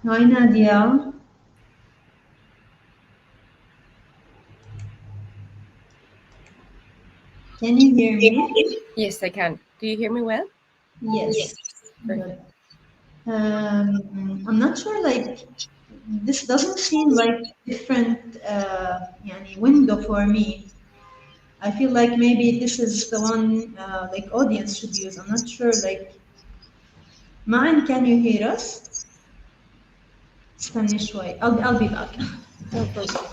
Hi Nadia. Can you hear me? Yes, I can. Do you hear me well? Yes. Perfect. Good. I'm not sure, like, this doesn't seem like different يعني window for me. I feel like maybe this is the one like audience should use. I'm not sure, like, Ma'an, can you hear us? استني شوي. I'll be back. No problem.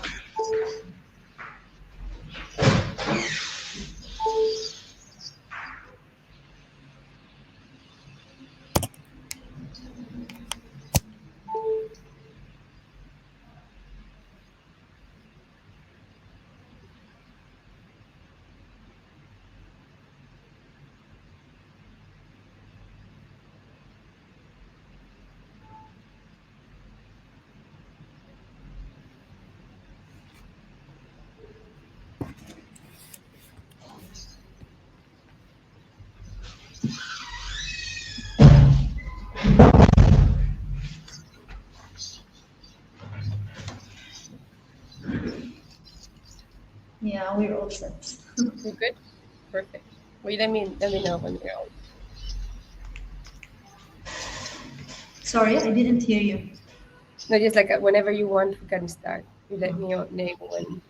Yeah, we're all set. You're good? Perfect. Wait, let me know when you're on. Sorry, I didn't hear you. No, just like whenever you want, we can start. You let me know when.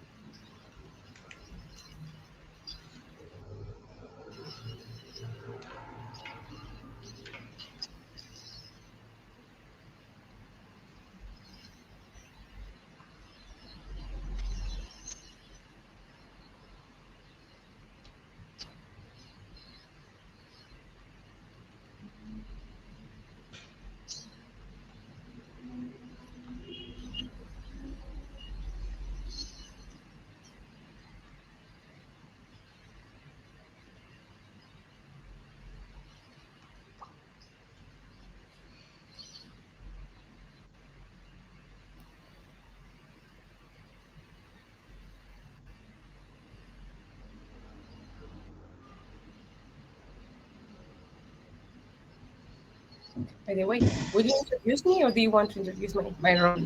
By the way, will you introduce me or do you want to introduce my role?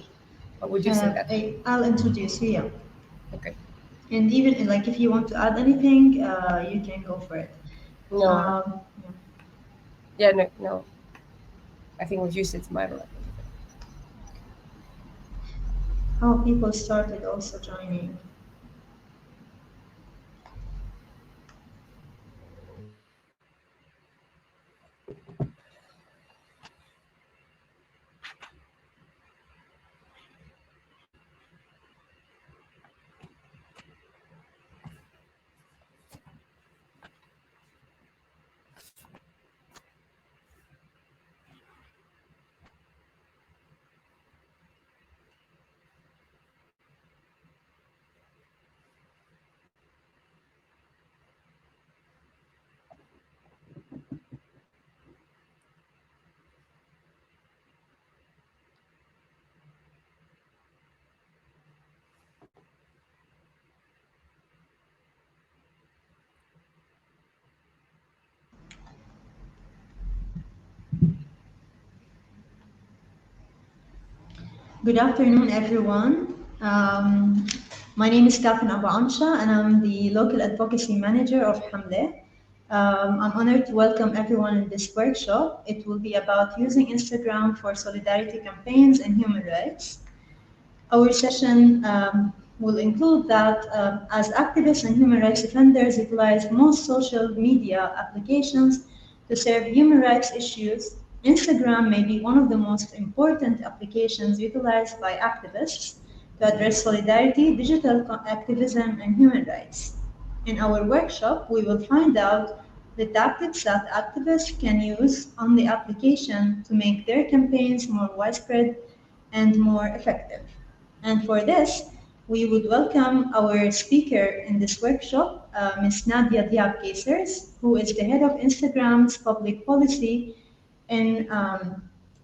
Or would you say that? I'll introduce you. Yeah. Okay. And even like if you want to add anything, you can go for it. No. Um, Yeah, no. I think with you it's my role. how people started also joining. Good afternoon, everyone. My name is Kafin Abu Amsha, and I'm the local advocacy manager of Hamle. I'm honored to welcome everyone in this workshop. It will be about using Instagram for solidarity campaigns and human rights. Our session will include that as activists and human rights defenders utilize most social media applications to serve human rights issues, Instagram may be one of the most important applications utilized by activists to address solidarity, digital activism, and human rights. In our workshop, we will find out the tactics that activists can use on the application to make their campaigns more widespread and more effective. And for this, we would welcome our speaker in this workshop, Ms. Nadia Diab Kaisers, who is the head of Instagram's public policy in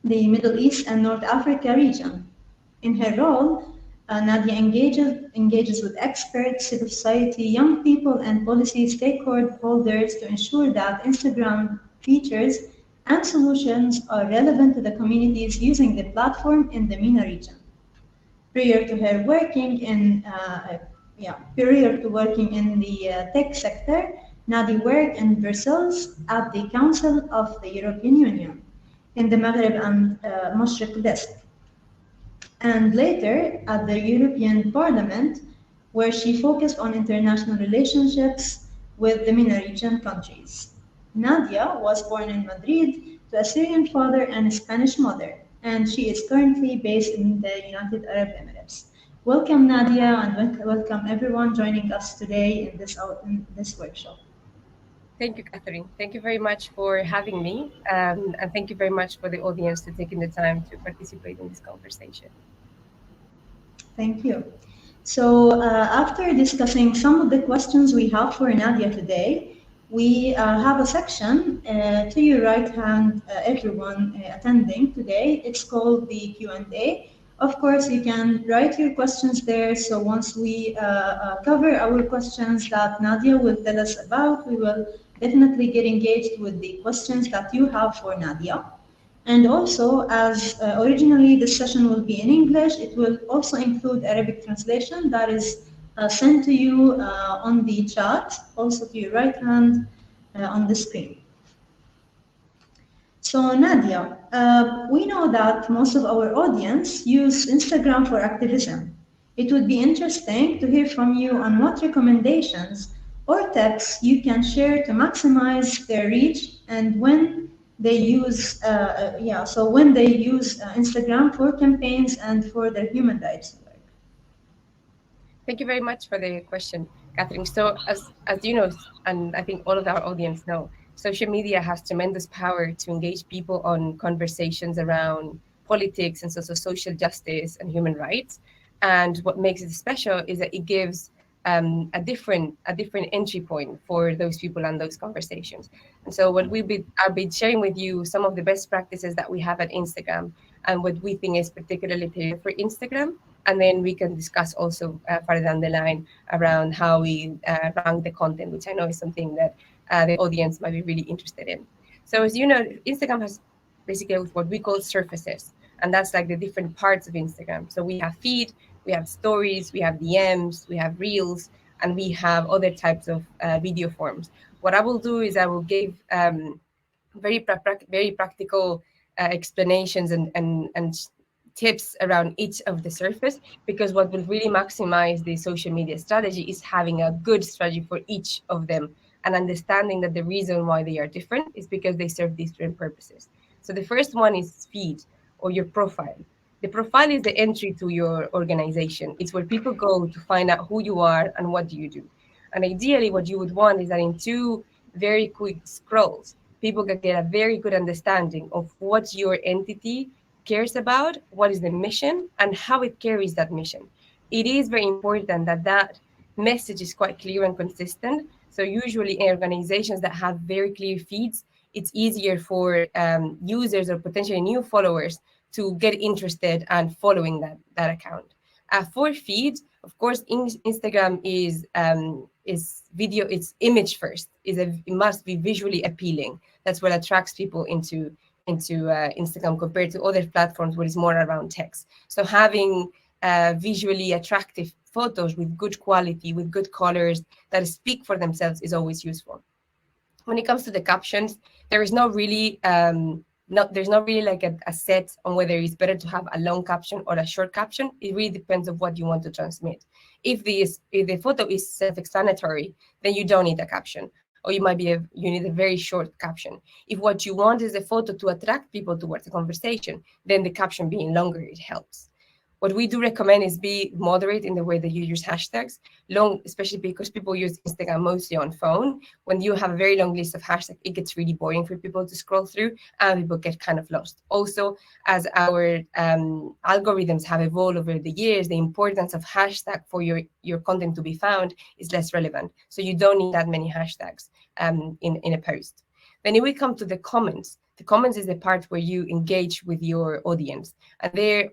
the Middle East and North Africa region. In her role, Nadia engages with experts, civil society, young people, and policy stakeholders to ensure that Instagram features and solutions are relevant to the communities using the platform in the MENA region. Prior to working in the tech sector, Nadi worked in Brussels at the Council of the European Union in the Maghreb and Mashriq desk, and later at the European Parliament, where she focused on international relationships with the MENA region countries. Nadia was born in Madrid to a Syrian father and a Spanish mother, and she is currently based in the United Arab Emirates. Welcome, Nadia, and welcome everyone joining us today in this workshop. Thank you, Catherine. Thank you very much for having me, and thank you very much for the audience for taking the time to participate in this conversation. Thank you. So after discussing some of the questions we have for Nadia today, we have a section to your right hand, everyone attending today. It's called the Q&A. Of course, you can write your questions there. So once we cover our questions that Nadia will tell us about, we will definitely get engaged with the questions that you have for Nadia. And also, as originally this session will be in English, it will also include Arabic translation that is sent to you on the chat, also to your right hand on the screen. So Nadia, we know that most of our audience use Instagram for activism. It would be interesting to hear from you on what recommendations or tips you can share to maximize their reach and when they use Instagram for campaigns and for their human rights work. Thank you very much for the question, Catherine. So as you know, and I think all of our audience know, social media has tremendous power to engage people on conversations around politics and social justice and human rights. And what makes it special is that it gives a different entry point for those people and those conversations. And so what I'll be sharing with you some of the best practices that we have at Instagram and what we think is particularly tailored for Instagram. And then we can discuss also further down the line around how we rank the content, which I know is something that the audience might be really interested in. So as you know, Instagram has basically what we call surfaces, and that's like the different parts of Instagram. So we have feed, we have stories, we have DMs, we have reels, and we have other types of video forms. What I will do is I will give very practical explanations and tips around each of the surface, because what will really maximize the social media strategy is having a good strategy for each of them and understanding that the reason why they are different is because they serve different purposes. So the first one is feed, or your profile. The profile is the entry to your organization. It's where people go to find out who you are and what do you do. And ideally what you would want is that in 2 very quick scrolls, people can get a very good understanding of what your entity cares about, what is the mission, and how it carries that mission. It is very important that that message is quite clear and consistent. So usually in organizations that have very clear feeds, it's easier for users or potentially new followers to get interested and following that account. For feed, of course, Instagram is video, it's image first. It must be visually appealing. That's what attracts people into Instagram compared to other platforms where it's more around text. So having visually attractive photos with good quality, with good colors that speak for themselves is always useful. When it comes to the captions, there is not really like a set on whether it's better to have a long caption or a short caption. It really depends on what you want to transmit. If the photo is self-explanatory, then you don't need a caption, or you need a very short caption. If what you want is a photo to attract people towards the conversation, then the caption being longer, it helps. What we do recommend is be moderate in the way that you use hashtags. Long, especially because people use Instagram mostly on phone. When you have a very long list of hashtags, it gets really boring for people to scroll through and people get kind of lost. Also, as our algorithms have evolved over the years, the importance of hashtag for your content to be found is less relevant. So you don't need that many hashtags in a post. Then if we come to the comments is the part where you engage with your audience. And there,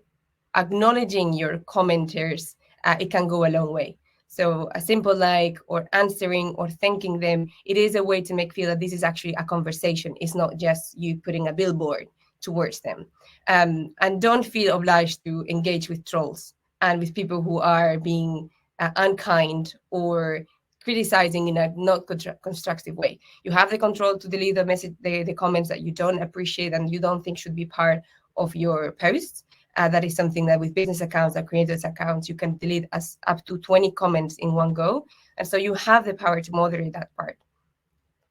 acknowledging your commenters, it can go a long way. So a simple like or answering or thanking them, it is a way to make feel that this is actually a conversation. It's not just you putting a billboard towards them. And don't feel obliged to engage with trolls and with people who are being unkind or criticizing in a not constructive way. You have the control to delete the message, the comments that you don't appreciate and you don't think should be part of your posts. That is something that with business accounts or creators accounts, you can delete up to 20 comments in one go. And so you have the power to moderate that part.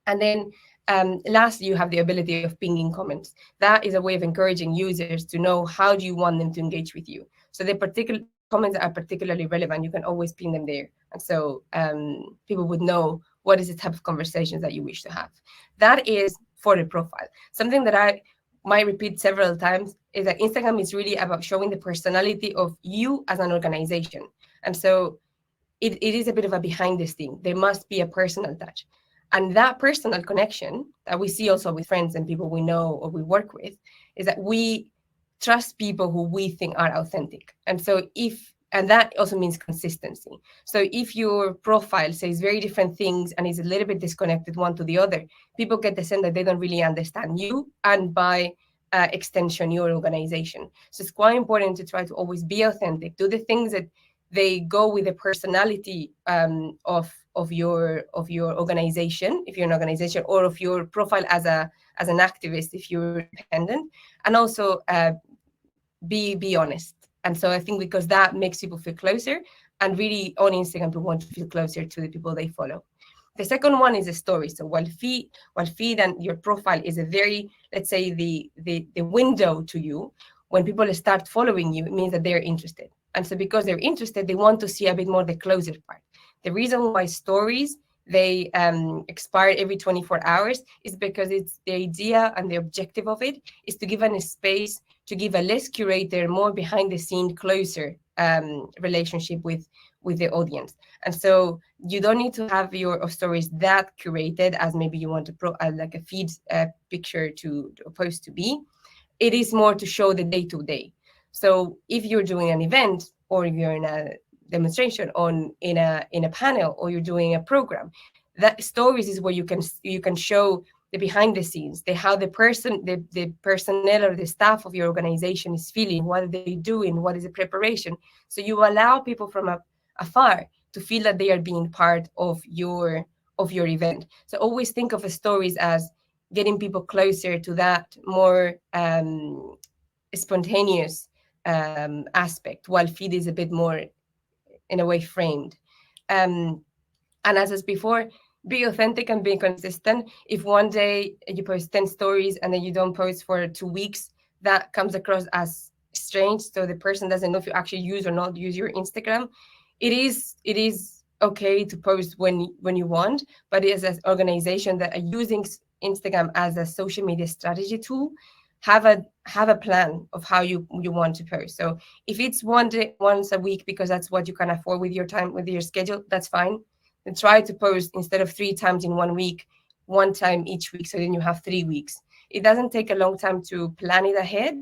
And then lastly, you have the ability of pinging comments. That is a way of encouraging users to know how do you want them to engage with you. So the particular comments that are particularly relevant, you can always pin them there. And so people would know what is the type of conversations that you wish to have. That is for the profile. Something that I might repeat several times is that Instagram is really about showing the personality of you as an organization. And so it is a bit of a behind the scene. There must be a personal touch. And that personal connection that we see also with friends and people we know or we work with is that we trust people who we think are authentic. And so and that also means consistency. So if your profile says very different things and is a little bit disconnected one to the other, people get the sense that they don't really understand you and by extension, your organization. So it's quite important to try to always be authentic, do the things that they go with the personality of your organization, if you're an organization, or of your profile as an activist, if you're independent, and also be honest. And so I think because that makes people feel closer, and really on Instagram, people want to feel closer to the people they follow. The second one is a story. So while feed and your profile is a very, let's say, the window to you, when people start following you, it means that they're interested. And so because they're interested, they want to see a bit more the closer part. The reason why stories, they expire every 24 hours is because it's the idea and the objective of it is to give a space, to give a less curated, more behind the scene, closer relationship with the audience. And so you don't need to have your stories that curated as maybe you want to like a feed picture to post to be. It is more to show the day-to-day. So if you're doing an event or you're in a demonstration in a panel or you're doing a program, that stories is where you can show the behind the scenes, how the personnel or the staff of your organization is feeling, what are they doing, what is the preparation. So you allow people from afar to feel that they are being part of your event. So always think of the stories as getting people closer to that more spontaneous aspect, while feed is a bit more, in a way, framed. And as I said before, be authentic and be consistent. If one day you post 10 stories and then you don't post for 2 weeks, that comes across as strange. So the person doesn't know if you actually use or not use your Instagram. It is okay to post when you want, but as an organization that are using Instagram as a social media strategy tool, have a plan of how you want to post. So if it's once a week because that's what you can afford with your time, with your schedule, that's fine. And try to post instead of 3 times in 1 week, 1 time each week. So then you have 3 weeks. It doesn't take a long time to plan it ahead.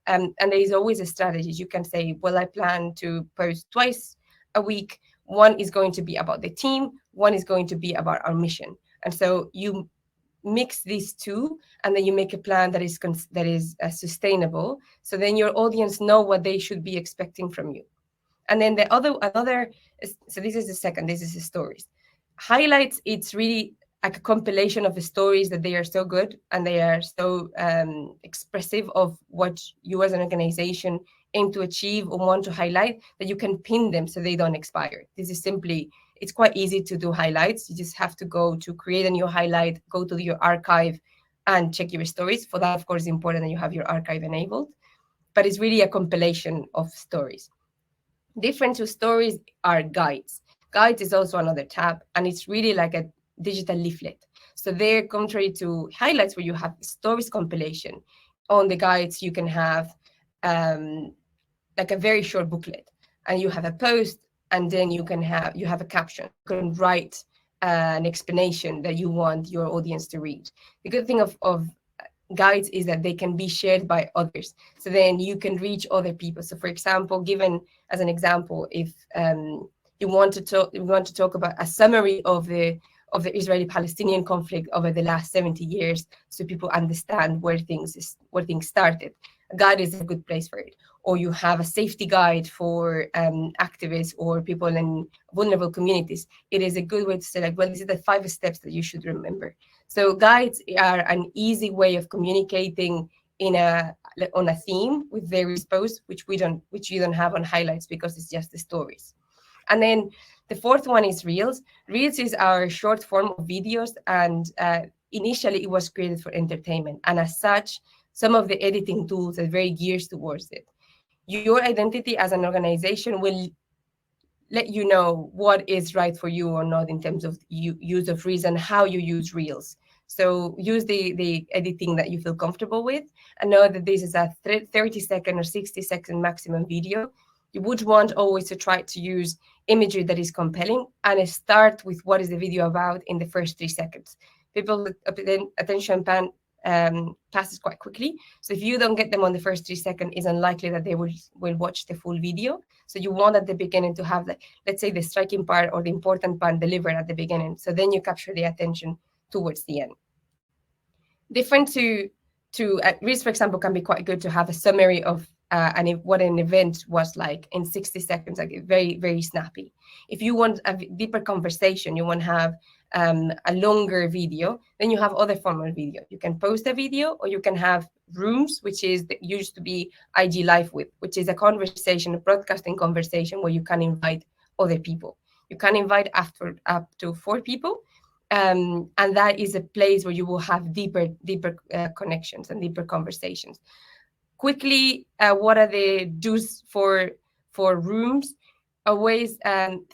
And there is always a strategy. You can say, well, I plan to post twice a week. One is going to be about the team. One is going to be about our mission. And so you mix these two, and then you make a plan that is sustainable. So then your audience know what they should be expecting from you. And then so this is the second. This is the stories. Highlights, it's really like a compilation of the stories that they are so good and they are so expressive of what you as an organization aim to achieve or want to highlight, that you can pin them so they don't expire. This is simply, it's quite easy to do highlights. You just have to go to create a new highlight, go to your archive and check your stories. For that, of course, it's important that you have your archive enabled, but it's really a compilation of stories. Different to stories are guides. Guides is also another tab, and it's really like a digital leaflet. So they're contrary to highlights where you have stories compilation. On the guides, you can have like a very short booklet, and you have a post, and then you have a caption. You can write an explanation that you want your audience to read. The good thing of guides is that they can be shared by others. So then you can reach other people. So for example, given as an example, if we want to talk about a summary of the Israeli-Palestinian conflict over the last 70 years, so people understand where things started. A guide is a good place for it. Or you have a safety guide for activists or people in vulnerable communities. It is a good way to say, like, well, these are the 5 steps that you should remember. So guides are an easy way of communicating on a theme with various posts, which you don't have on highlights because it's just the stories. And then the 4th one is Reels. Reels is our short form of videos, and initially it was created for entertainment. And as such, some of the editing tools are very geared towards it. Your identity as an organization will let you know what is right for you or not in terms of use of Reels and how you use Reels. So use the editing that you feel comfortable with, and know that this is a 30-second or 60-second maximum video. You would want always to try to use imagery that is compelling and start with what is the video about in the first 3 seconds. People's attention span passes quite quickly. So if you don't get them on the first 3 seconds, it's unlikely that they will watch the full video. So you want at the beginning to have, let's say, the striking part or the important part delivered at the beginning. So then you capture the attention towards the end. Different to Reels, for example, can be quite good to have a summary of what an event was like in 60 seconds, like very, very snappy. If you want a deeper conversation, you want to have a longer video, then you have other formal video. You can post a video, or you can have rooms, which used to be IG Live with, which is a conversation, a broadcasting conversation where you can invite other people. You can invite up to 4 people. And that is a place where you will have deeper connections and deeper conversations. Quickly, what are the do's for rooms? Always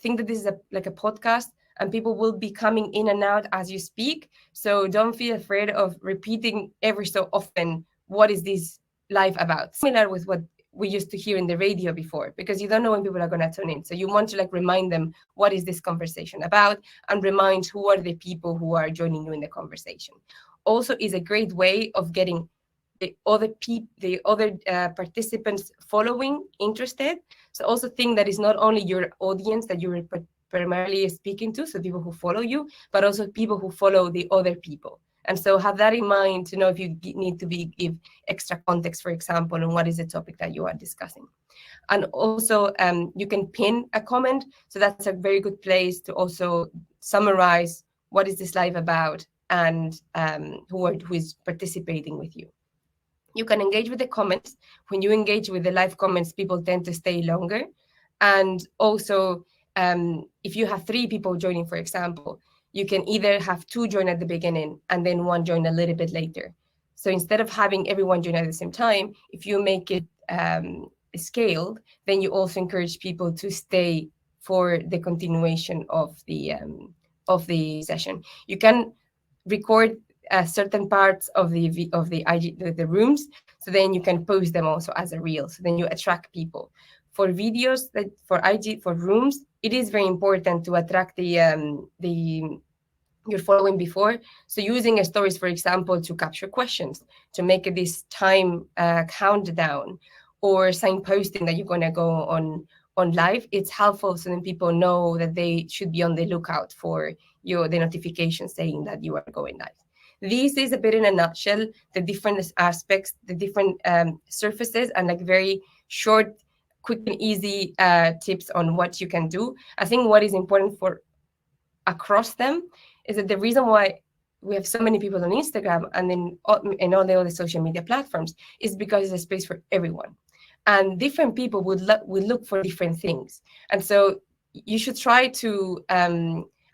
think that this is like a podcast, and people will be coming in and out as you speak. So don't feel afraid of repeating every so often, what is this live about? Similar with what we used to hear in the radio before, because you don't know when people are going to tune in. So you want to remind them, what is this conversation about? And remind who are the people who are joining you in the conversation. Also is a great way of getting the other participants following, interested. So also think that it's not only your audience that you're primarily speaking to, so people who follow you, but also people who follow the other people. And so have that in mind to know if you need to give extra context, for example, on what is the topic that you are discussing. And also you can pin a comment. So that's a very good place to also summarize what is this live about and who is participating with you. You can engage with the comments. When you engage with the live comments, people tend to stay longer. And also, if you have 3 people joining, for example, you can either have 2 join at the beginning and then 1 join a little bit later. So instead of having everyone join at the same time, if you make it scaled, then you also encourage people to stay for the continuation of the session. You can record certain parts of the rooms, so then you can post them also as a reel. So then you attract people. For videos, for rooms, it is very important to attract you're following before. So using stories, for example, to capture questions, to make this time countdown, or signposting that you're going to go on live, it's helpful so then people know that they should be on the lookout for the notification saying that you are going live. This is a bit in a nutshell, the different aspects, the different surfaces, and very short, quick and easy tips on what you can do. I think what is important for across them is that the reason why we have so many people on Instagram and then in all the other social media platforms is because it's a space for everyone. And different people would look for different things. And so you should try to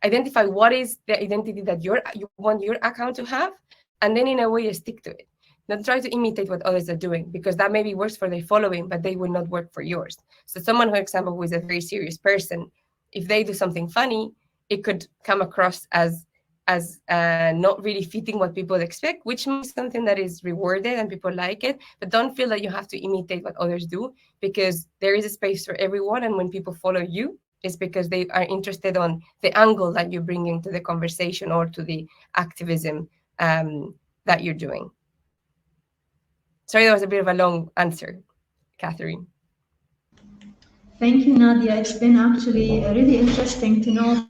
identify what is the identity that you want your account to have, and then in a way stick to it. Not try to imitate what others are doing, because that maybe works for their following, but they will not work for yours. So someone, for example, who is a very serious person, if they do something funny, it could come across as not really fitting what people expect, which means something that is rewarded and people like it. But don't feel that you have to imitate what others do, because there is a space for everyone. And when people follow you, it's because they are interested on the angle that you're bringing to the conversation or to the activism that you're doing. Sorry, that was a bit of a long answer, Catherine. Thank you, Nadia. It's been actually really interesting to know.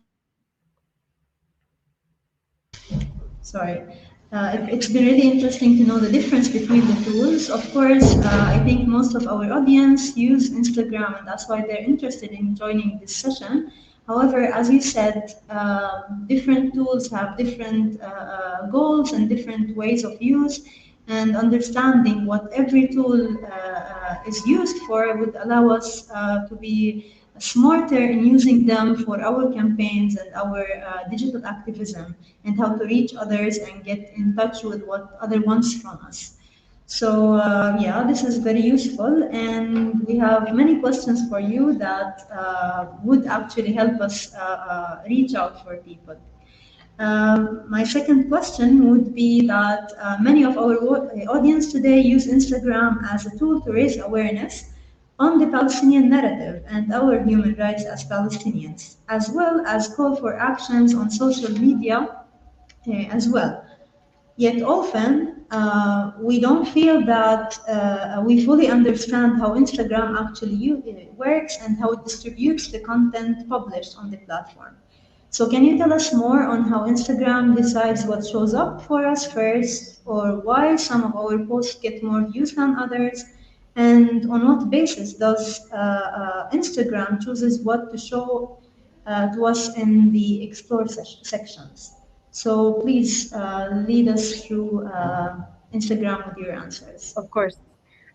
Sorry. It's been really interesting to know the difference between the tools. Of course, I think most of our audience use Instagram, and that's why they're interested in joining this session. However, as you said, different tools have different goals and different ways of use, and understanding what every tool is used for would allow us to be smarter in using them for our campaigns and our digital activism, and how to reach others and get in touch with what other wants from us. So yeah, this is very useful, and we have many questions for you that would actually help us reach out for people. My second question would be that many of our audience today use Instagram as a tool to raise awareness on the Palestinian narrative and our human rights as Palestinians, as well as call for actions on social media as well. Yet often we don't feel that we fully understand how Instagram actually works and how it distributes the content published on the platform. So can you tell us more on how Instagram decides what shows up for us first, or why some of our posts get more views than others? And on what basis does Instagram chooses what to show to us in the explore sections? So please lead us through Instagram with your answers. Of course.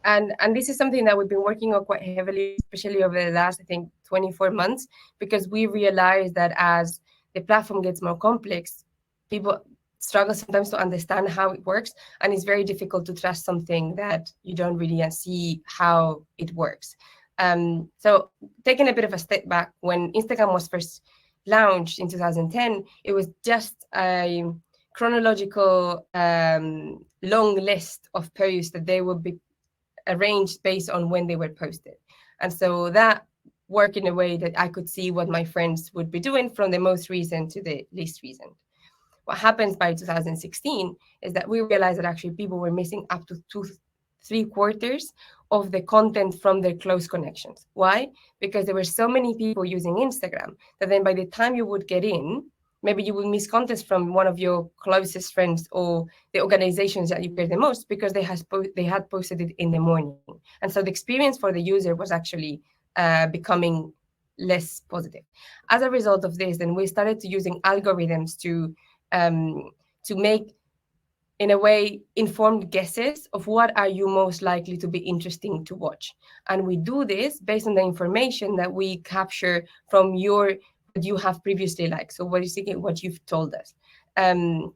And this is something that we've been working on quite heavily, especially over the last, I think, 24 months, because we realized that as the platform gets more complex, people struggle sometimes to understand how it works, and it's very difficult to trust something that you don't really see how it works. So taking a bit of a step back, when Instagram was first launched in 2010, it was just a chronological long list of posts that they would be arranged based on when they were posted. And so that worked in a way that I could see what my friends would be doing from the most recent to the least recent. What happens by 2016 is that we realized that actually people were missing up to 3/4 of the content from their close connections. Why? Because there were so many people using Instagram that then by the time you would get in, maybe you will miss content from one of your closest friends or the organizations that you care the most, because they had posted it in the morning. And so the experience for the user was actually becoming less positive. As a result of this, then we started to using algorithms to make, in a way, informed guesses of what are you most likely to be interesting to watch. And we do this based on the information that we capture from what you have previously liked. So what you've told us. And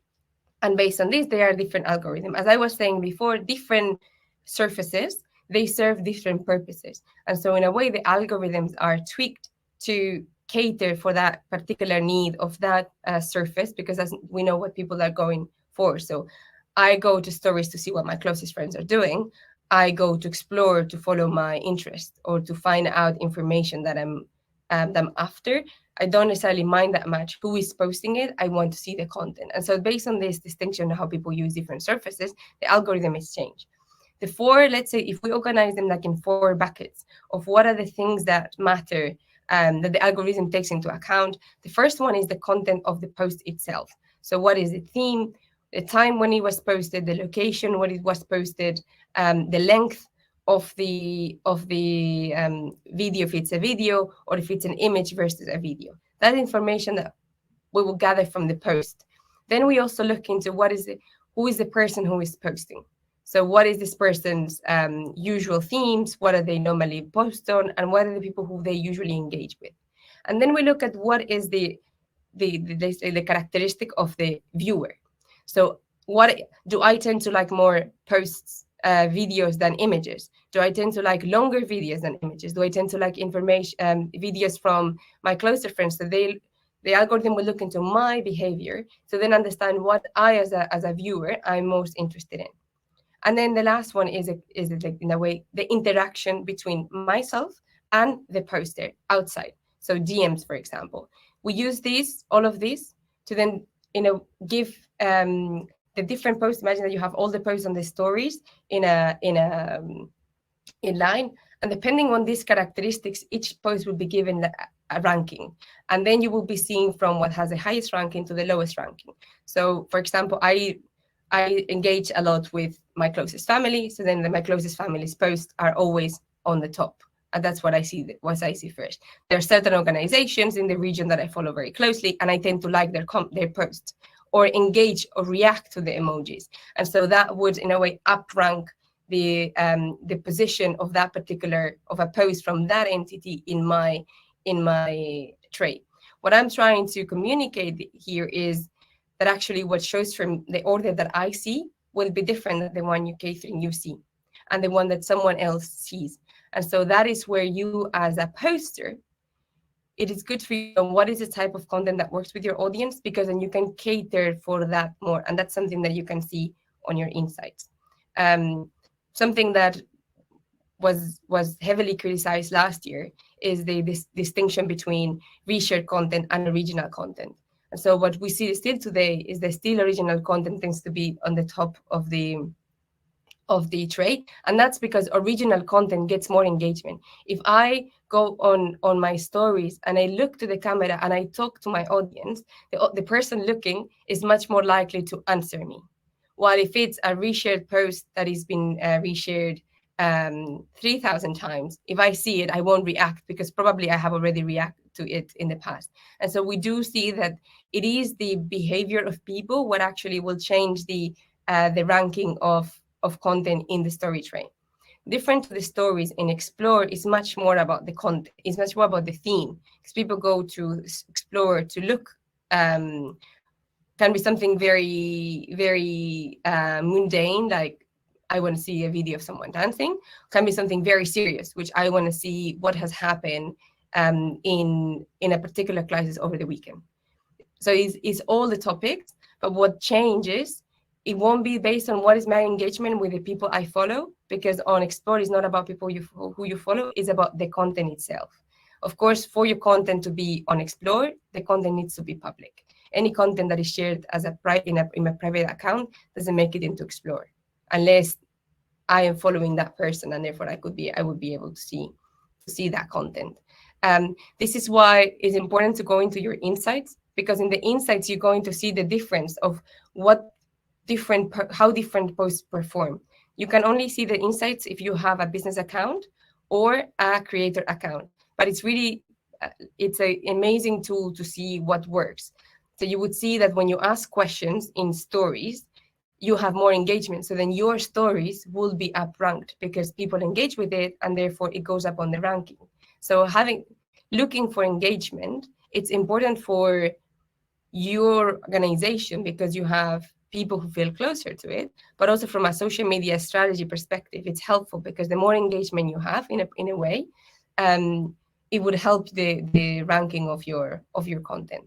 based on this, there are different algorithms. As I was saying before, different surfaces, they serve different purposes. And so in a way, the algorithms are tweaked to cater for that particular need of that surface, because as we know what people are going for. So I go to stories to see what my closest friends are doing. I go to explore to follow my interest or to find out information that I'm after. I don't necessarily mind that much who is posting it. I want to see the content. And so based on this distinction of how people use different surfaces, the algorithm is changed. The four, let's say, if we organize them like in 4 buckets of what are the things that matter, that the algorithm takes into account. The first one is the content of the post itself. So what is the theme, the time when it was posted, the location when it was posted, the length of the video, if it's a video or if it's an image versus a video. That information that we will gather from the post. Then we also look into who is the person who is posting. So what is this person's usual themes? What are they normally post on? And what are the people who they usually engage with? And then we look at what is the characteristic of the viewer. So what do I tend to like more posts, videos than images? Do I tend to like longer videos than images? Do I tend to like information videos from my closer friends? So the algorithm will look into my behavior to then understand what I as a viewer I'm most interested in. And then the last one is in a way the interaction between myself and the poster outside. So DMs, for example. We use all of these to then give the different posts. Imagine that you have all the posts on the stories in line, And depending on these characteristics, each post will be given a ranking. And then you will be seeing from what has the highest ranking to the lowest ranking. So for example, I engage a lot with my closest family. So then my closest family's posts are always on the top. And that's what I see first. There are certain organizations in the region that I follow very closely, and I tend to like their posts or engage or react to the emojis. And so that would, in a way, up-rank the position of that of a post from that entity in my tray. What I'm trying to communicate here is that actually what shows from the order that I see will be different than the one you see, and the one that someone else sees. And so that is where you, as a poster, it is good for you to know what is the type of content that works with your audience, because then you can cater for that more. And that's something that you can see on your insights. Something that was heavily criticized last year is this distinction between reshared content and original content. And so what we see still today is that still original content tends to be on the top of the tray, and that's because original content gets more engagement. If I go on my stories and I look to the camera and I talk to my audience, the person looking is much more likely to answer me. While if it's a reshared post that has been reshared 3,000 times, if I see it, I won't react, because probably I have already reacted to it in the past. And so we do see that it is the behavior of people what actually will change the ranking of content in the story tray. Different to the stories in Explore is much more about the content. It's much more about the theme, because people go to Explore to look. Can be something very, very mundane, like I want to see a video of someone dancing. Can be something very serious, which I want to see what has happened in a particular crisis over the weekend. So it's all the topics, but what changes, it won't be based on what is my engagement with the people I follow, because on Explore is not about people who you follow, it's about the content itself. Of course, for your content to be on Explore, the content needs to be public. Any content that is shared as in a private account doesn't make it into Explore, unless I am following that person, and therefore I would be able to see that content. This is why it's important to go into your insights, because in the insights you're going to see the difference of how different posts perform. You can only see the insights if you have a business account or a creator account, but it's really it's an amazing tool to see what works. So you would see that when you ask questions in stories, you have more engagement. So then your stories will be up ranked because people engage with it, and therefore it goes up on the ranking. So looking for engagement, it's important for your organization because you have people who feel closer to it, but also from a social media strategy perspective, it's helpful because the more engagement you have in a way, it would help the ranking of your content.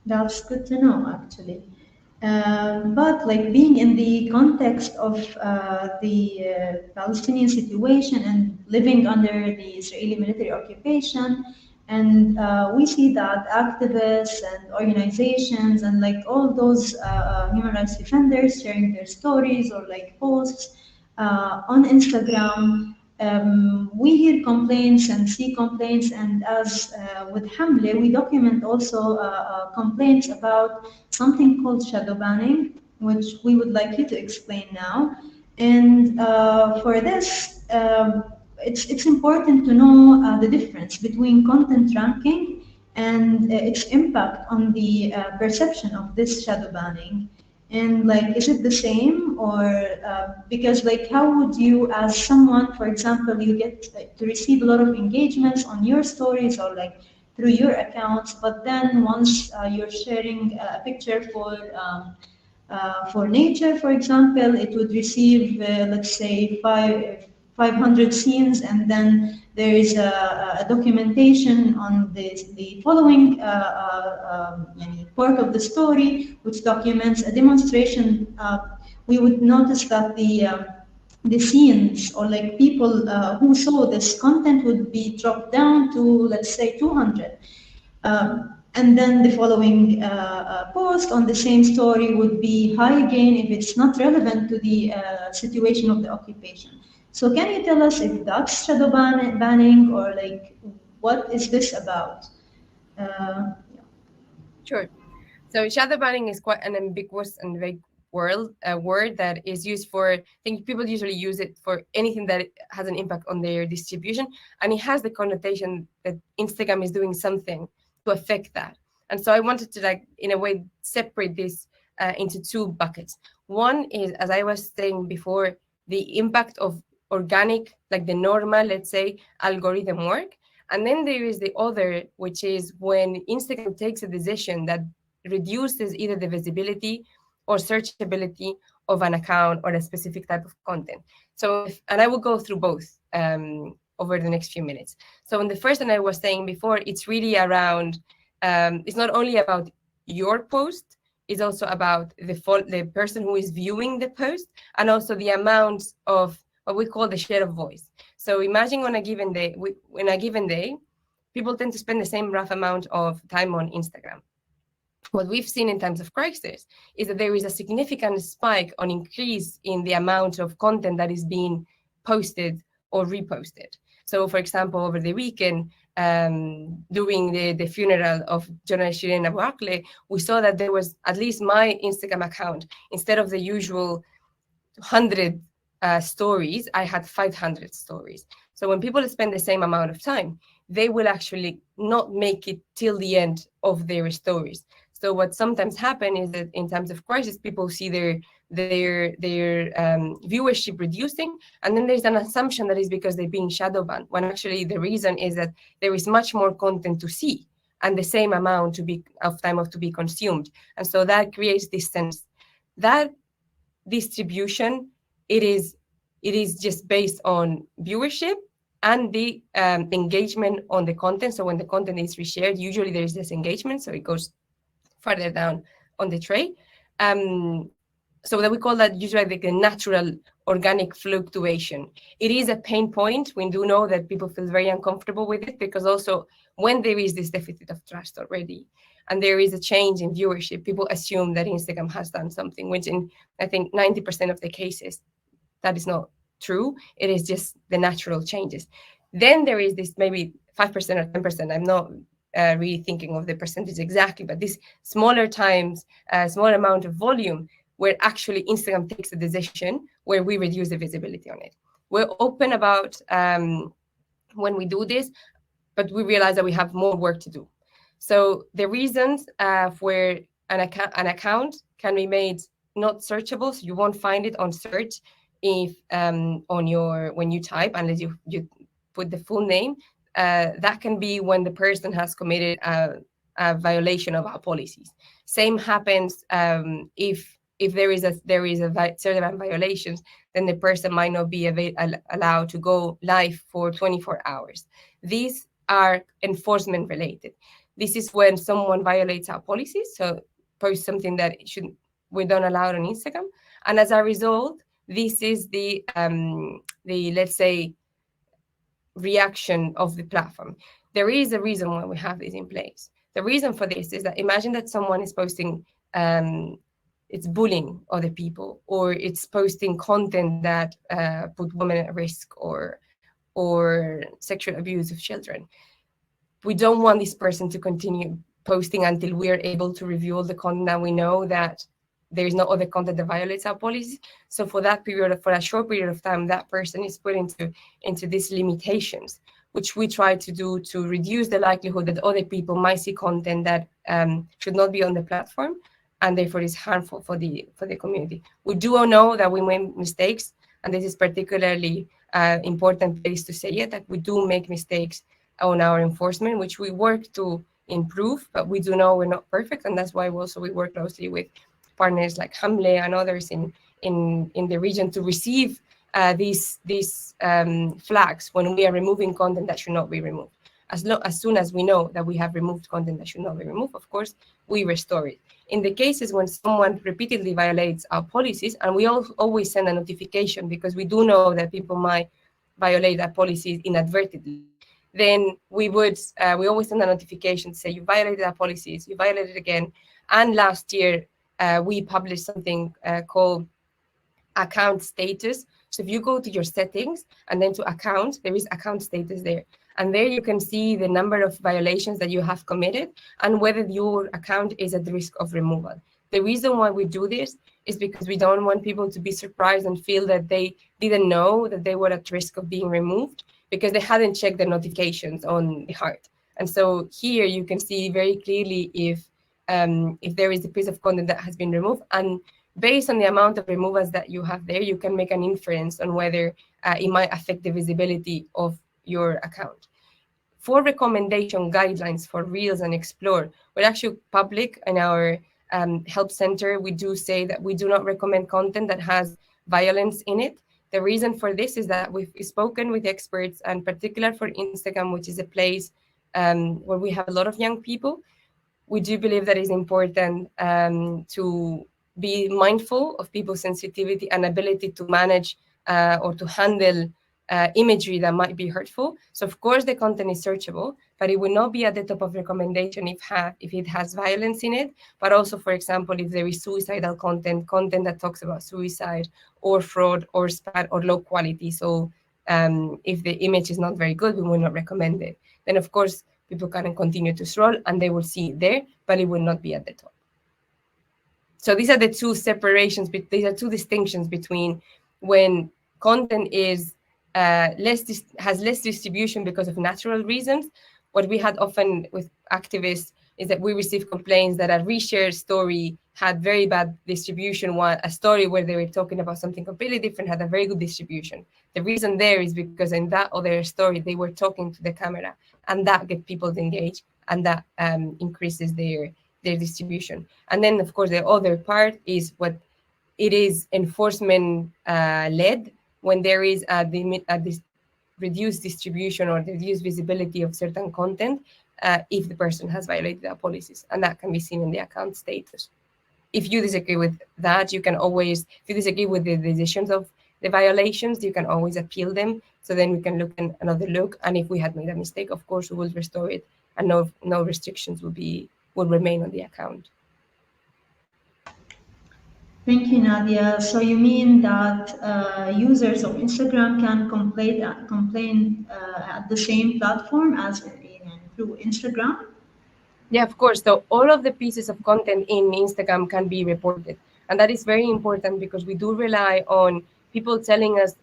That's good to know, actually. But like being in the context of the Palestinian situation and living under the Israeli military occupation, and we see that activists and organizations and like all those human rights defenders sharing their stories or like posts on Instagram. We hear complaints and see complaints, and as with Hamle, we document also complaints about something called shadow banning, which we would like you to explain now. And for this, it's important to know the difference between content ranking and its impact on the perception of this shadow banning. And like, is it the same, or because like, how would you, as someone, for example, you get to receive a lot of engagements on your stories or like through your accounts, but then once you're sharing a picture for nature, for example, it would receive, let's say, 500 scenes, and then there is a documentation on the following part of the story, which documents a demonstration. We would notice that the scenes or like people who saw this content would be dropped down to, let's say, 200. and then the following post on the same story would be high gain if it's not relevant to the situation of the occupation. So can you tell us if that's shadow banning, or like what is this about? Sure. So shadow banning is quite an ambiguous and vague word that is used for, I think people usually use it for anything that has an impact on their distribution, and it has the connotation that Instagram is doing something to affect that. And so I wanted to, like, in a way, separate this into two buckets. One is, as I was saying before, the impact of organic, like the normal, let's say, algorithm work. And then there is the other, which is when Instagram takes a decision that reduces either the visibility or searchability of an account or a specific type of content. So, and I will go through both over the next few minutes. So in the first one I was saying before, it's really around, it's not only about your post, it's also about the person who is viewing the post, and also the amount of what we call the share of voice. So imagine on a given day, people tend to spend the same rough amount of time on Instagram. What we've seen in times of crisis is that there is a significant spike on increase in the amount of content that is being posted or reposted. So, for example, over the weekend, during the funeral of journalist Shirin Abu Akleh, we saw that there was, at least my Instagram account, instead of the usual 100 stories, I had 500 stories. So when people spend the same amount of time, they will actually not make it till the end of their stories. So what sometimes happens is that in times of crisis, people see their viewership reducing, and then there's an assumption that is because they're being shadow banned, when actually the reason is that there is much more content to see and the same amount of time to be consumed. And so that creates this sense that distribution, it is just based on viewership and the engagement on the content. So when the content is reshared, usually there is this engagement, so it goes further down on the tray. So that we call that usually like a natural organic fluctuation. It is a pain point. We do know that people feel very uncomfortable with it, because also when there is this deficit of trust already, and there is a change in viewership, people assume that Instagram has done something, which in, I think, 90% of the cases, that is not true. It is just the natural changes. Then there is this maybe 5% or 10%. I'm not really thinking of the percentage exactly, but this smaller times, small amount of volume, where actually Instagram takes a decision where we reduce the visibility on it. We're open about when we do this, but we realize that we have more work to do. So the reasons where an account can be made not searchable, so you won't find it on search if when you type, unless you put the full name, that can be when the person has committed a violation of our policies. Same happens if there is certain violations, then the person might not be allowed to go live for 24 hours. These are enforcement related. This is when someone violates our policies, so post something that we don't allow on Instagram, and as a result, this is the let's say reaction of the platform. There is a reason why we have this in place. The reason for this is that imagine that someone is posting it's bullying other people, or it's posting content that put women at risk, or sexual abuse of children. We don't want this person to continue posting until we are able to review all the content and we know that there is no other content that violates our policies. So for that period, for a short period of time, that person is put into these limitations, which we try to do to reduce the likelihood that other people might see content that should not be on the platform, and therefore is harmful for the community. We do know that we make mistakes, and this is particularly important place to say it, that we do make mistakes on our enforcement, which we work to improve, but we do know we're not perfect, and that's why we work closely with partners like Hamle and others in the region to receive these flags when we are removing content that should not be removed. As soon as we know that we have removed content that should not be removed, of course, we restore it. In the cases when someone repeatedly violates our policies, and we always send a notification because we do know that people might violate our policies inadvertently, then we always send a notification to say you violated our policies, you violated again. And last year we published something called account status. So if you go to your settings and then to account, there is account status there. And there you can see the number of violations that you have committed and whether your account is at risk of removal. The reason why we do this is because we don't want people to be surprised and feel that they didn't know that they were at risk of being removed because they hadn't checked the notifications on the heart. And so here you can see very clearly if there is a piece of content that has been removed, and based on the amount of removals that you have there, you can make an inference on whether it might affect the visibility of your account. For recommendation guidelines for Reels and Explore, we're actually public in our help center. We do say that we do not recommend content that has violence in it. The reason for this is that we've spoken with experts, and particular for Instagram, which is a place where we have a lot of young people. We do believe that it's important to be mindful of people's sensitivity and ability to manage or to handle imagery that might be hurtful. So of course the content is searchable, but it will not be at the top of recommendation if it has violence in it. But also, for example, if there is suicidal content that talks about suicide or fraud or spam or low quality. So if the image is not very good, we will not recommend it. Then of course people can continue to scroll and they will see it there, but it will not be at the top. So these are the two separations, these are two distinctions between when content is has less distribution because of natural reasons. What we had often with activists is that we receive complaints that a reshared story had very bad distribution, while a story where they were talking about something completely different had a very good distribution. The reason there is because in that other story, they were talking to the camera, and that gets people to engage, and that increases their distribution. And then, of course, the other part is what it is enforcement led, when there is this reduced distribution or reduced visibility of certain content if the person has violated our policies, and that can be seen in the account status. If you disagree with that, you can always, if you disagree with the decisions of the violations, you can always appeal them. So then we can look at another look, and if we had made a mistake, of course, we will restore it, and no restrictions will remain on the account. Thank you, Nadia. So you mean that users of Instagram can complain at the same platform as through Instagram? Yeah, of course. So all of the pieces of content in Instagram can be reported. And that is very important because we do rely on people telling us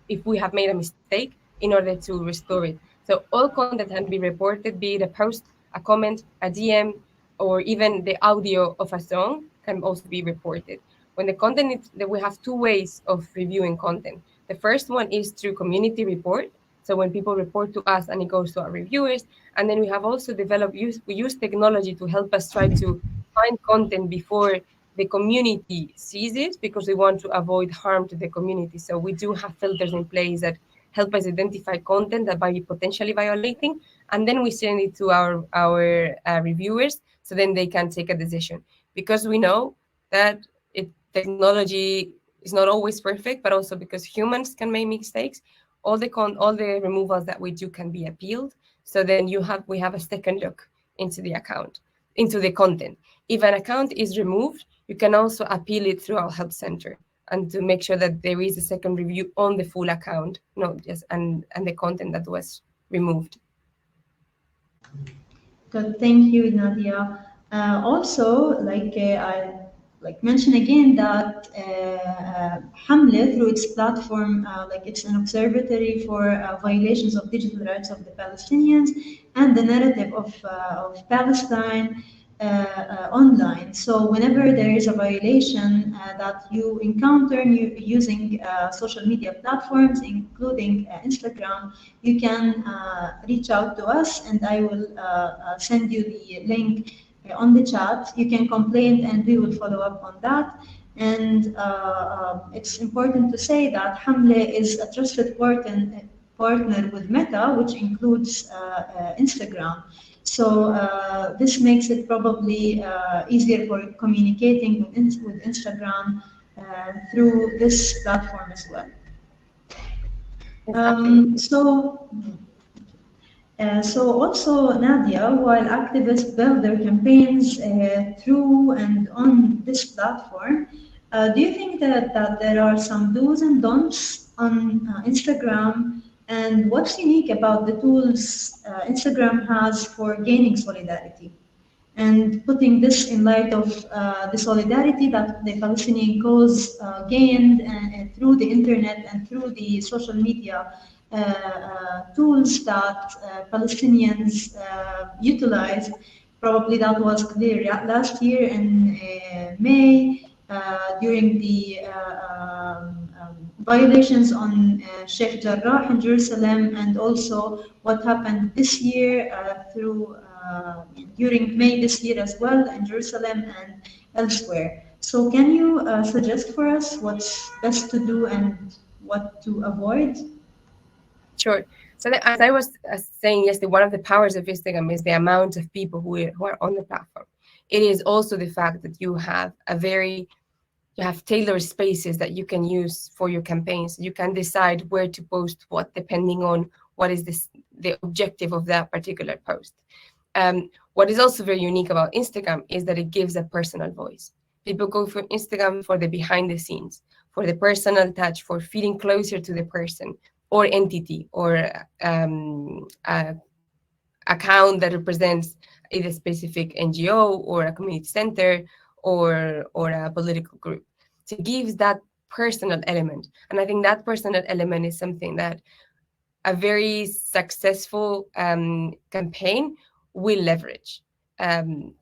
if we have made a mistake in order to restore it. So all content can be reported, be it a post, a comment, a DM, or even the audio of a song can also be reported. When the content is, we have two ways of reviewing content. The first one is through community report. So when people report to us and it goes to our reviewers, and then we have also developed, we use technology to help us try to find content before the community sees it, because we want to avoid harm to the community. So we do have filters in place that help us identify content that might be potentially violating, and then we send it to our reviewers, so then they can take a decision. Because we know that technology is not always perfect, but also because humans can make mistakes, all the removals that we do can be appealed. So then we have a second look into the account, into the content. If an account is removed, you can also appeal it through our help center, and to make sure that there is a second review on the full account, not just and the content that was removed. Good, thank you, Nadia. Also, I mention again that Hamlet, through its platform, it's an observatory for violations of digital rights of the Palestinians and the narrative of Palestine online. So whenever there is a violation that you encounter using social media platforms, including Instagram, you can reach out to us, and I will send you the link on the chat. You can complain and we will follow up on that. And it's important to say that Hamlet is a trusted partner with Meta, which includes Instagram. So this makes it probably easier for communicating with Instagram through this platform as well. So also, Nadia, while activists build their campaigns through and on this platform, do you think that there are some do's and don'ts on Instagram? And what's unique about the tools Instagram has for gaining solidarity? And putting this in light of the solidarity that the Palestinian cause gained through the internet and through the social media tools that Palestinians utilized. Probably that was clear last year in May during the violations on Sheikh Jarrah in Jerusalem, and also what happened this year through during May this year as well in Jerusalem and elsewhere. So can you suggest for us what's best to do and what to avoid? Sure. So as I was saying yesterday, one of the powers of Instagram is the amount of people who are on the platform. It is also the fact that you have tailored spaces that you can use for your campaigns. You can decide where to post what, depending on what is the objective of that particular post. What is also very unique about Instagram is that it gives a personal voice. People go for Instagram for the behind the scenes, for the personal touch, for feeling closer to the person or entity or account that represents either a specific NGO or a community center or a political group. So it gives that personal element. And I think that personal element is something that a very successful campaign will leverage.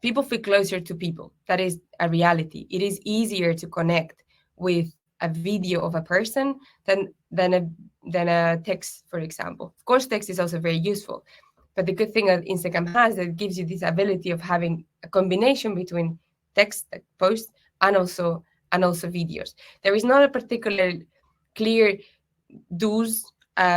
People feel closer to people. That is a reality. It is easier to connect with a video of a person than a text, for example. Of course, text is also very useful. But the good thing that Instagram has is that it gives you this ability of having a combination between text, posts, and also videos. There is not a particular clear do's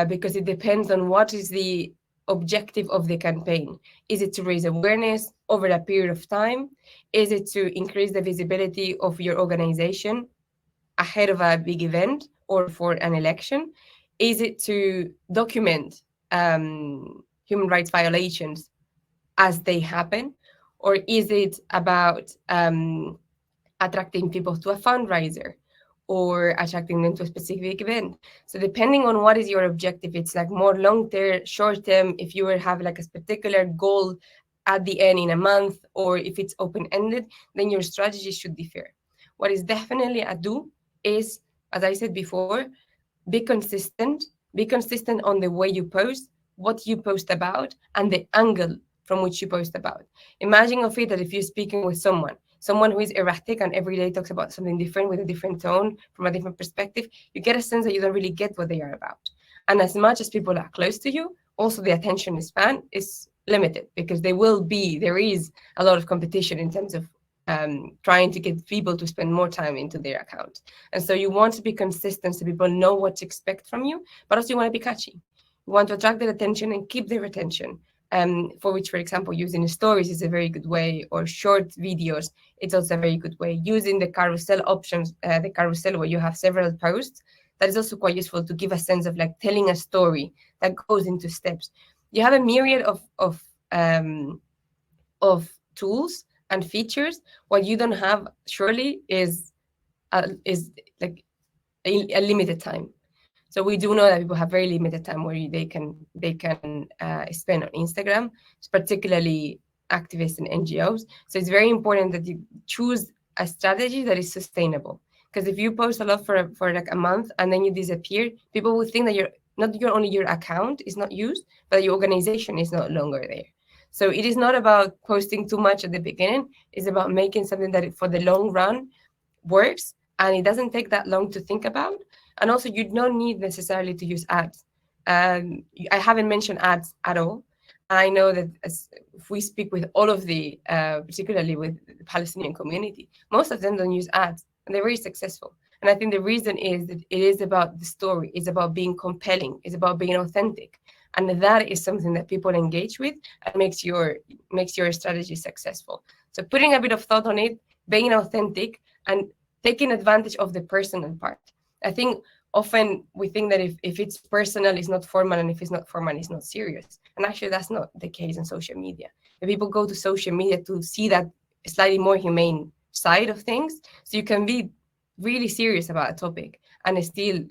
because it depends on what is the objective of the campaign. Is it to raise awareness over a period of time? Is it to increase the visibility of your organization ahead of a big event or for an election? Is it to document human rights violations as they happen? Or is it about attracting people to a fundraiser or attracting them to a specific event? So depending on what is your objective, it's like more long-term, short-term, if you have like a particular goal at the end in a month, or if it's open-ended, then your strategy should differ. What is definitely a do is, as I said before, be consistent on the way you post, what you post about, and the angle from which you post about. Imagine of it that if you're speaking with someone who is erratic and every day talks about something different with a different tone from a different perspective, you get a sense that you don't really get what they are about. And as much as people are close to you, also the attention span is limited because there is a lot of competition in terms of trying to get people to spend more time into their account. And so you want to be consistent so people know what to expect from you, but also you want to be catchy. You want to attract their attention and keep their attention. For which, for example, using stories is a very good way, or short videos, it's also a very good way. Using the carousel options, the carousel where you have several posts, that is also quite useful to give a sense of like telling a story that goes into steps. You have a myriad of tools and features. What you don't have surely is like a limited time. So we do know that people have very limited time where they can spend on Instagram, particularly activists and NGOs. So it's very important that you choose a strategy that is sustainable. Because if you post a lot for like a month and then you disappear, people will think that only your account is not used, but your organization is no longer there. So it is not about posting too much at the beginning. It's about making something that for the long run works, and it doesn't take that long to think about. And also, you don't need necessarily to use ads. I haven't mentioned ads at all. I know that if we speak with all of the, particularly with the Palestinian community, most of them don't use ads, and they're very successful. And I think the reason is that it is about the story. It's about being compelling. It's about being authentic. And that is something that people engage with and makes your strategy successful. So putting a bit of thought on it, being authentic, and taking advantage of the personal part. I think often we think that if it's personal, it's not formal, and if it's not formal, it's not serious. And actually, that's not the case in social media. The people go to social media to see that slightly more humane side of things. So you can be really serious about a topic and it still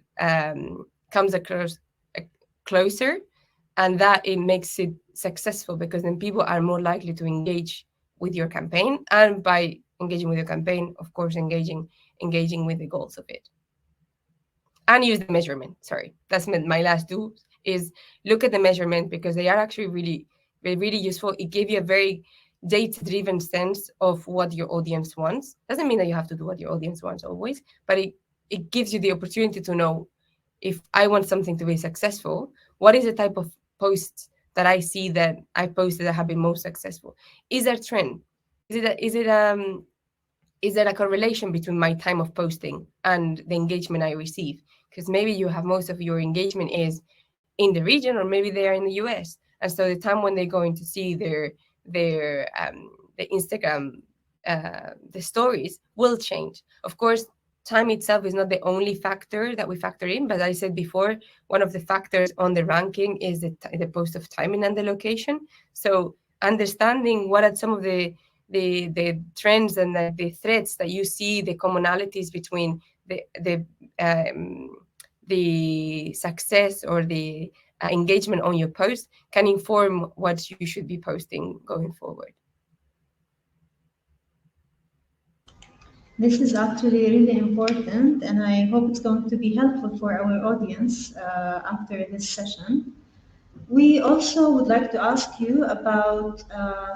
comes across closer, and that it makes it successful, because then people are more likely to engage with your campaign, and by engaging with your campaign, of course, engaging with the goals of it. And use the measurement. Sorry, that's my last do, is look at the measurement, because they are actually really, really useful. It gives you a very data-driven sense of what your audience wants. Doesn't mean that you have to do what your audience wants always, but it gives you the opportunity to know, if I want something to be successful, what is the type of posts that I see that I posted that have been most successful? Is there a trend? Is there a correlation between my time of posting and the engagement I receive? Because maybe you have most of your engagement is in the region, or maybe they are in the US, and so the time when they're going to see the Instagram the stories will change. Of course, time itself is not the only factor that we factor in, but I said before, one of the factors on the ranking is the post of timing and the location. So understanding what are some of the trends and the threads that you see, the commonalities between the success or the engagement on your post can inform what you should be posting going forward. This is actually really important, and I hope it's going to be helpful for our audience after this session. We also would like to ask you about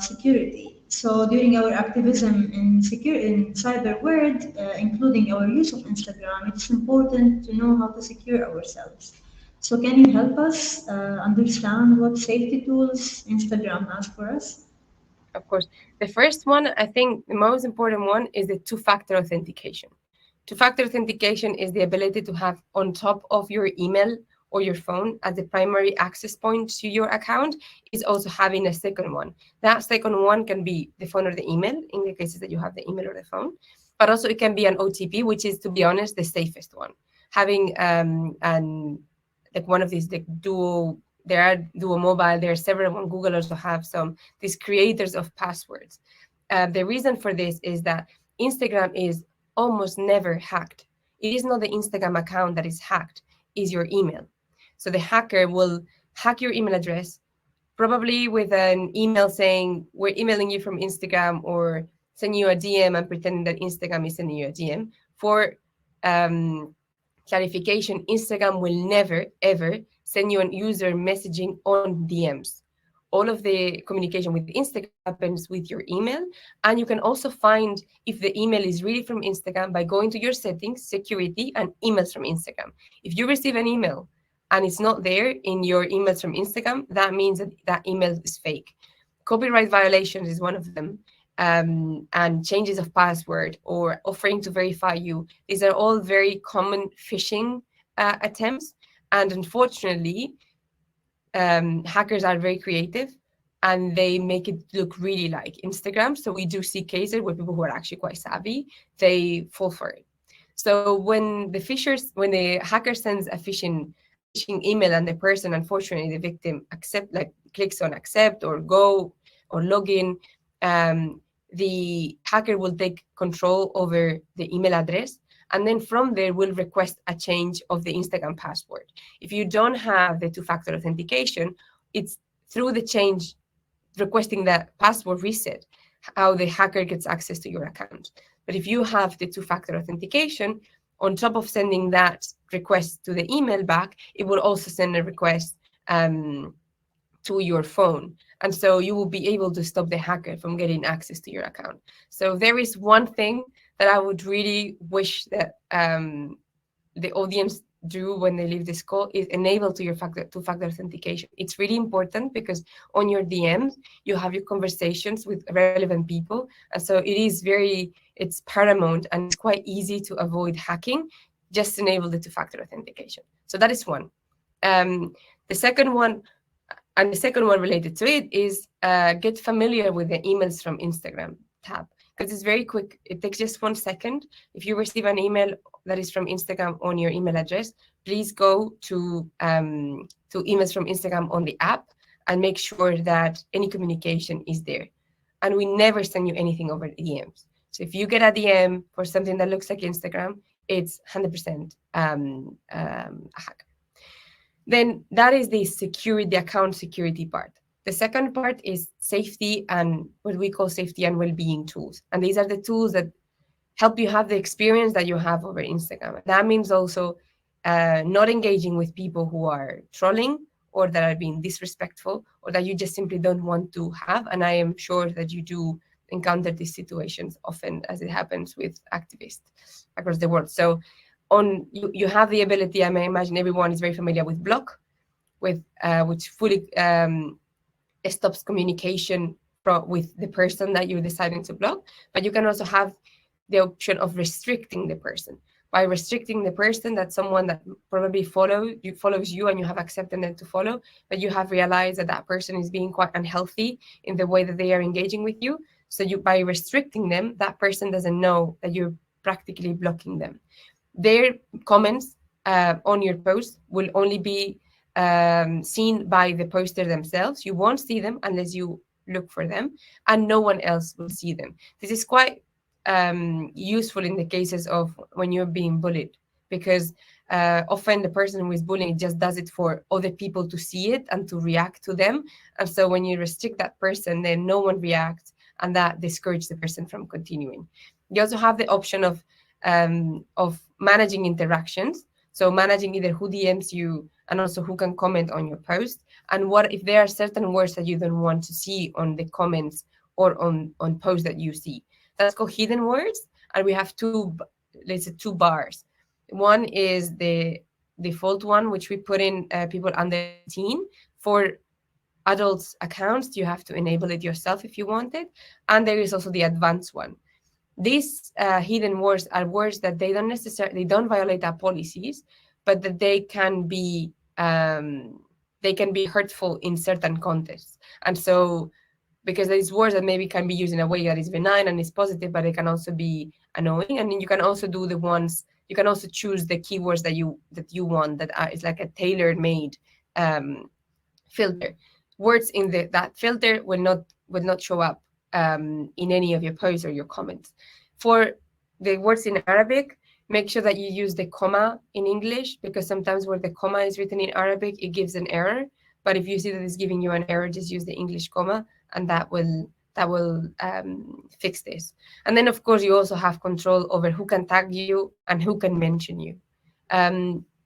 security. So during our activism in cyber world, including our use of Instagram, it's important to know how to secure ourselves. So can you help us understand what safety tools Instagram has for us? Of course. The first one, I think the most important one, is the two-factor authentication. Two-factor authentication is the ability to have on top of your email or your phone as the primary access point to your account, is also having a second one. That second one can be the phone or the email, in the cases that you have the email or the phone, but also it can be an OTP, which is, to be honest, the safest one. Having like one of these there are Duo Mobile, there are several on Google also have these creators of passwords. The reason for this is that Instagram is almost never hacked. It is not the Instagram account that is hacked, is your email. So the hacker will hack your email address, probably with an email saying, we're emailing you from Instagram, or send you a DM and pretending that Instagram is sending you a DM. For clarification, Instagram will never, ever send you a user messaging on DMs. All of the communication with Instagram happens with your email. And you can also find if the email is really from Instagram by going to your settings, security, and emails from Instagram. If you receive an email and it's not there in your emails from Instagram, that means that email is fake. Copyright violations is one of them. And changes of password or offering to verify you. These are all very common phishing attempts. And unfortunately, hackers are very creative and they make it look really like Instagram. So we do see cases where people who are actually quite savvy, they fall for it. So when the hacker sends a phishing email and the person, unfortunately, the victim clicks on accept or go or log in, the hacker will take control over the email address, and then from there will request a change of the Instagram password. If you don't have the two-factor authentication, it's through the change, requesting that password reset, how the hacker gets access to your account. But if you have the two-factor authentication, on top of sending that request to the email back, it will also send a request to your phone. And so you will be able to stop the hacker from getting access to your account. So there is one thing that I would really wish that the audience do when they leave this call, is enable two-factor authentication. It's really important because on your DMs, you have your conversations with relevant people. And so it's paramount and it's quite easy to avoid hacking. Just enable the two-factor authentication. So that is one. The second one related to it is get familiar with the emails from Instagram tab. because it's very quick. It takes just 1 second. If you receive an email that is from Instagram on your email address, please go to emails from Instagram on the app and make sure that any communication is there. And we never send you anything over DMs. So if you get a DM for something that looks like Instagram, it's 100% a hack. Then that is the security, the account security part. The second part is safety and what we call safety and well-being tools. And these are the tools that help you have the experience that you have over Instagram. That means also not engaging with people who are trolling or that are being disrespectful or that you just simply don't want to have. And I am sure that you do encounter these situations often, as it happens with activists across the world. So you have the ability, I may imagine everyone is very familiar with block, which fully stops communication with the person that you're deciding to block. But you can also have the option of restricting the person. By restricting the person, that's someone that probably follows you and you have accepted them to follow, but you have realized that that person is being quite unhealthy in the way that they are engaging with you. So by restricting them, that person doesn't know that you're practically blocking them. Their comments on your post will only be seen by the poster themselves. You won't see them unless you look for them, and no one else will see them. This is quite useful in the cases of when you're being bullied, because often the person who is bullying just does it for other people to see it and to react to them. And so when you restrict that person, then no one reacts, and that discourages the person from continuing. You also have the option of managing interactions. So managing either who DMs you and also who can comment on your post, and what if there are certain words that you don't want to see on the comments or on posts that you see. That's called hidden words, and we have two bars. One is the default one, which we put in people under 18. For adults accounts, you have to enable it yourself if you want it. And there is also the advanced one. These hidden words are words that they don't violate our policies, but that they can be hurtful in certain contexts. And so, because these words that maybe can be used in a way that is benign and is positive, but they can also be annoying. And then you can also do you can also choose the keywords that you want is like a tailor-made filter. Words in that filter will not show up in any of your posts or your comments. For the words in Arabic, make sure that you use the comma in English, because sometimes where the comma is written in Arabic, it gives an error. But if you see that it's giving you an error, just use the English comma, and that will fix this. And then, of course, you also have control over who can tag you and who can mention you.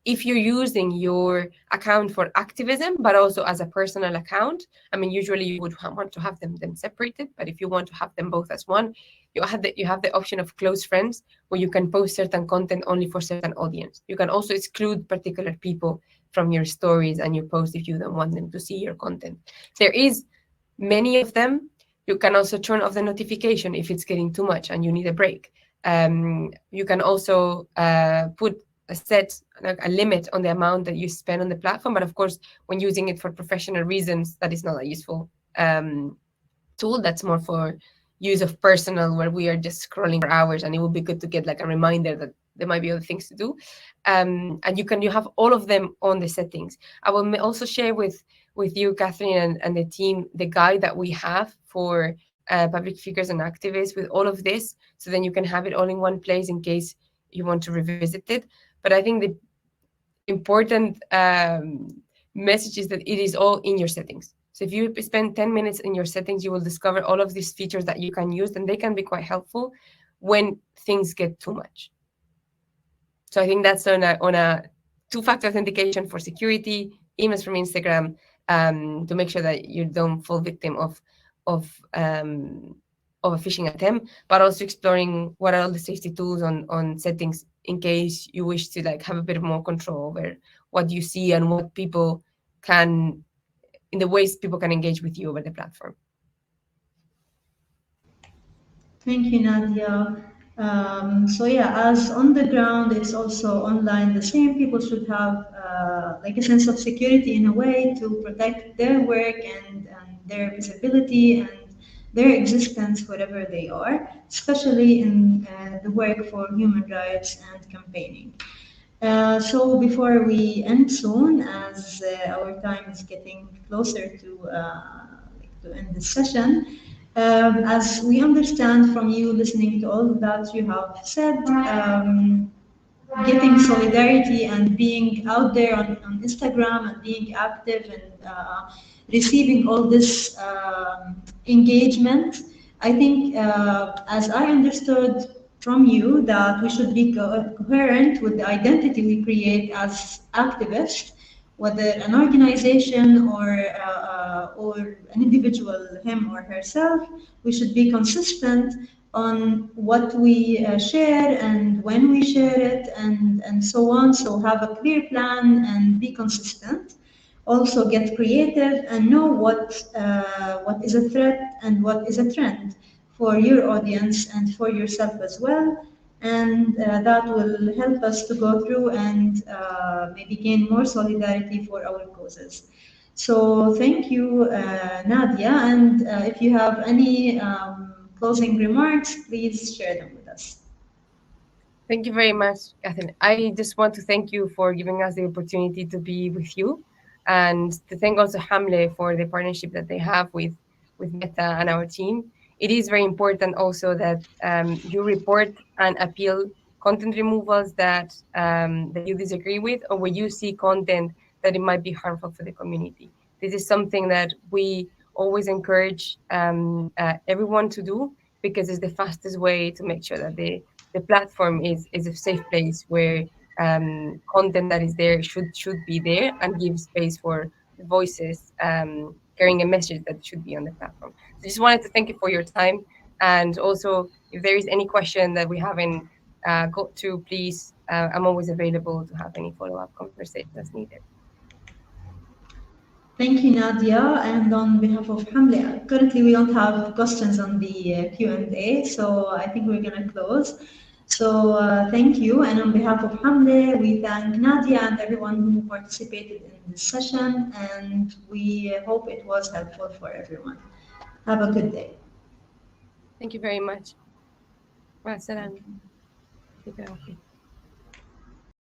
If you're using your account for activism, but also as a personal account, I mean, usually you would want to have them separated, but if you want to have them both as one, you have the option of close friends, where you can post certain content only for certain audience. You can also exclude particular people from your stories and your posts if you don't want them to see your content. There is many of them. You can also turn off the notification if it's getting too much and you need a break. You can also put a limit on the amount that you spend on the platform. But of course, when using it for professional reasons, that is not a useful tool. That's more for use of personal, where we are just scrolling for hours, and it would be good to get like a reminder that there might be other things to do. And you have all of them on the settings. I will also share with you, Catherine, and the team, the guide that we have for public figures and activists with all of this, so then you can have it all in one place in case you want to revisit it. But I think the important message is that it is all in your settings. So if you spend 10 minutes in your settings, you will discover all of these features that you can use, and they can be quite helpful when things get too much. So I think that's on a two-factor authentication for security, emails from Instagram, to make sure that you don't fall victim of a phishing attempt, but also exploring what are all the safety tools on settings in case you wish to like have a bit more control over what you see and what people can, in the ways people can engage with you over the platform. Thank you, Nadia. So yeah, as on the ground, it's also online the same. People should have like a sense of security in a way to protect their work and their visibility, and their existence wherever they are, especially in the work for human rights and campaigning. So before we end soon, as our time is getting closer to end this session, as we understand from you listening to all that you have said, getting solidarity and being out there on Instagram and being active and receiving all this engagement, I think, as I understood from you, that we should be coherent with the identity we create as activists, whether an organization or an individual, him or herself. We should be consistent on what we share and when we share it and so on. So have a clear plan and be consistent. Also get creative and know what is a threat and what is a trend for your audience and for yourself as well. And that will help us to go through and maybe gain more solidarity for our causes. So thank you, Nadia. And if you have any closing remarks, please share them with us. Thank you very much, Catherine. I just want to thank you for giving us the opportunity to be with you, and to thank also Hamle for the partnership that they have with Meta and our team. It is very important also that you report and appeal content removals that you disagree with, or where you see content that it might be harmful for the community. This is something that we always encourage everyone to do, because it's the fastest way to make sure that the platform is a safe place where content that is there should be there and give space for voices carrying a message that should be on the platform. So just wanted to thank you for your time, and also if there is any question that we haven't got to, please, I'm always available to have any follow-up conversation as needed. Thank you, Nadia. And on behalf of Hamle, currently we don't have questions on the Q&A, so I think we're going to close. So thank you. And on behalf of Hamle, we thank Nadia and everyone who participated in this session, and we hope it was helpful for everyone. Have a good day. Thank you very much. Wa salam.